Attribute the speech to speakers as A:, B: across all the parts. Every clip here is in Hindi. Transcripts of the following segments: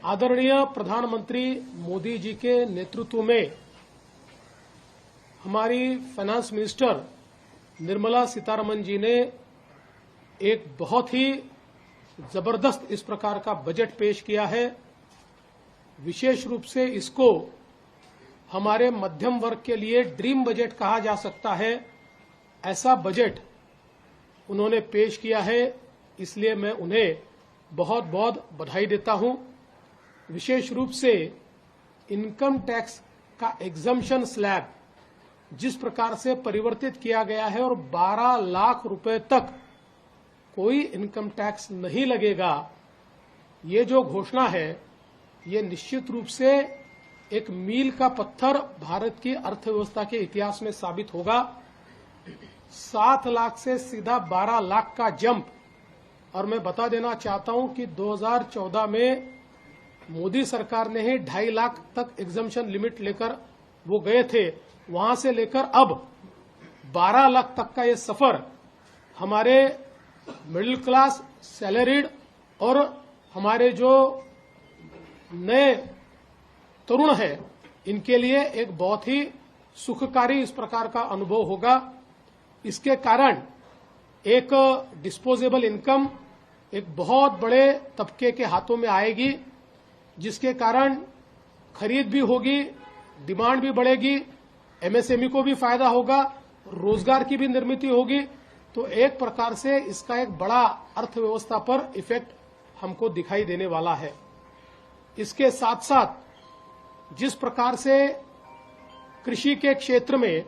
A: आदरणीय प्रधानमंत्री मोदी जी के नेतृत्व में हमारी फाइनेंस मिनिस्टर निर्मला सीतारमण जी ने एक बहुत ही जबरदस्त इस प्रकार का बजट पेश किया है। विशेष रूप से इसको हमारे मध्यम वर्ग के लिए ड्रीम बजट कहा जा सकता है। ऐसा बजट उन्होंने पेश किया है, इसलिए मैं उन्हें बहुत बहुत बधाई देता हूं। विशेष रूप से इनकम टैक्स का एग्जम्पशन स्लैब जिस प्रकार से परिवर्तित किया गया है और 12 लाख रुपए तक कोई इनकम टैक्स नहीं लगेगा, ये जो घोषणा है ये निश्चित रूप से एक मील का पत्थर भारत की अर्थव्यवस्था के इतिहास में साबित होगा। 7 लाख से सीधा 12 लाख का जंप। और मैं बता देना चाहता हूं कि 2014 में मोदी सरकार ने ही 2.5 लाख तक एग्जम्पशन लिमिट लेकर वो गए थे। वहां से लेकर अब 12 लाख तक का ये सफर हमारे मिडिल क्लास, सैलरीड और हमारे जो नए तरुण हैं, इनके लिए एक बहुत ही सुखकारी इस प्रकार का अनुभव होगा। इसके कारण एक डिस्पोजेबल इनकम एक बहुत बड़े तबके के हाथों में आएगी, जिसके कारण खरीद भी होगी, डिमांड भी बढ़ेगी, एमएसएमई को भी फायदा होगा, रोजगार की भी निर्मित होगी। तो एक प्रकार से इसका एक बड़ा अर्थव्यवस्था पर इफेक्ट हमको दिखाई देने वाला है। इसके साथ साथ जिस प्रकार से कृषि के क्षेत्र में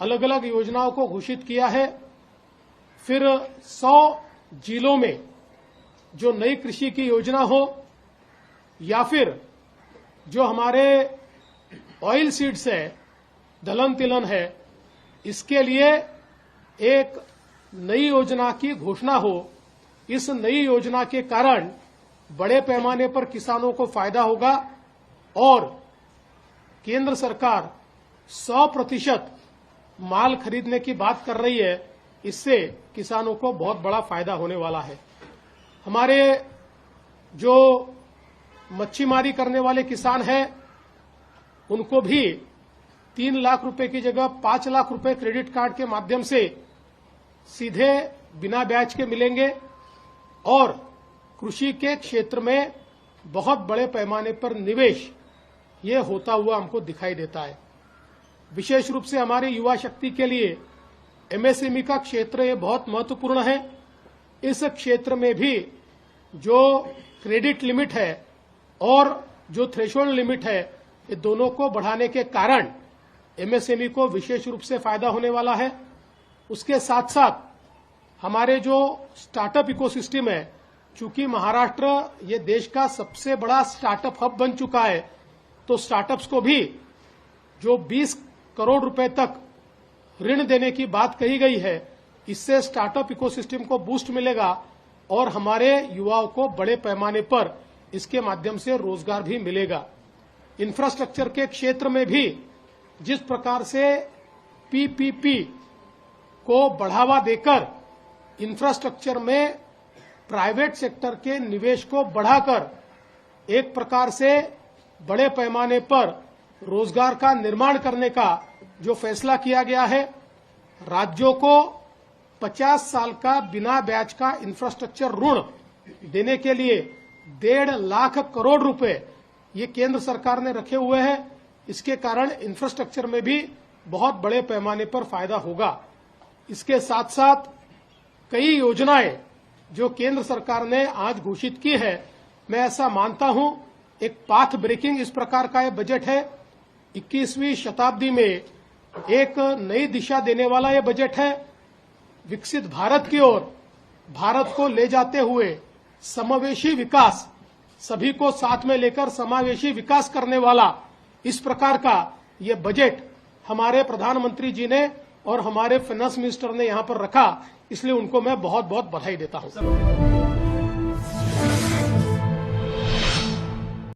A: अलग अलग योजनाओं को घोषित किया है, फिर 100 जिलों में जो नई कृषि की योजना हो, या फिर जो हमारे ऑयल सीड्स है, दलहन तिलहन है, इसके लिए एक नई योजना की घोषणा हो। इस नई योजना के कारण बड़े पैमाने पर किसानों को फायदा होगा और केंद्र सरकार 100% माल खरीदने की बात कर रही है। इससे किसानों को बहुत बड़ा फायदा होने वाला है। हमारे जो मच्छीमारी करने वाले किसान हैं, उनको भी 3 लाख रुपए की जगह 5 लाख रुपए क्रेडिट कार्ड के माध्यम से सीधे बिना ब्याज के मिलेंगे और कृषि के क्षेत्र में बहुत बड़े पैमाने पर निवेश ये होता हुआ हमको दिखाई देता है। विशेष रूप से हमारे युवा शक्ति के लिए एमएसएमई का क्षेत्र ये बहुत महत्वपूर्ण है। इस क्षेत्र में भी जो क्रेडिट लिमिट है और जो थ्रेशोल्ड लिमिट है, ये दोनों को बढ़ाने के कारण एमएसएमई को विशेष रूप से फायदा होने वाला है। उसके साथ साथ हमारे जो स्टार्टअप इकोसिस्टम है, चूंकि महाराष्ट्र ये देश का सबसे बड़ा स्टार्टअप हब बन चुका है, तो स्टार्टअप्स को भी जो 20 करोड़ रुपए तक ऋण देने की बात कही गई है, इससे स्टार्टअप इकोसिस्टम को बूस्ट मिलेगा और हमारे युवाओं को बड़े पैमाने पर इसके माध्यम से रोजगार भी मिलेगा। इंफ्रास्ट्रक्चर के क्षेत्र में भी जिस प्रकार से पीपीपी को बढ़ावा देकर इंफ्रास्ट्रक्चर में प्राइवेट सेक्टर के निवेश को बढ़ाकर एक प्रकार से बड़े पैमाने पर रोजगार का निर्माण करने का जो फैसला किया गया है, राज्यों को 50 साल का बिना ब्याज का इंफ्रास्ट्रक्चर ऋण देने के लिए 1.5 लाख करोड़ रुपए ये केंद्र सरकार ने रखे हुए हैं। इसके कारण इंफ्रास्ट्रक्चर में भी बहुत बड़े पैमाने पर फायदा होगा। इसके साथ साथ कई योजनाएं जो केंद्र सरकार ने आज घोषित की है, मैं ऐसा मानता हूं एक पाथ ब्रेकिंग इस प्रकार का ये बजट है। 21वीं शताब्दी में एक नई दिशा देने वाला ये बजट है। विकसित भारत की ओर भारत को ले जाते हुए समावेशी विकास, सभी को साथ में लेकर समावेशी विकास करने वाला इस प्रकार का ये बजट हमारे प्रधानमंत्री जी ने और हमारे फाइनेंस मिनिस्टर ने यहां पर रखा, इसलिए उनको मैं बहुत बहुत बधाई देता हूं।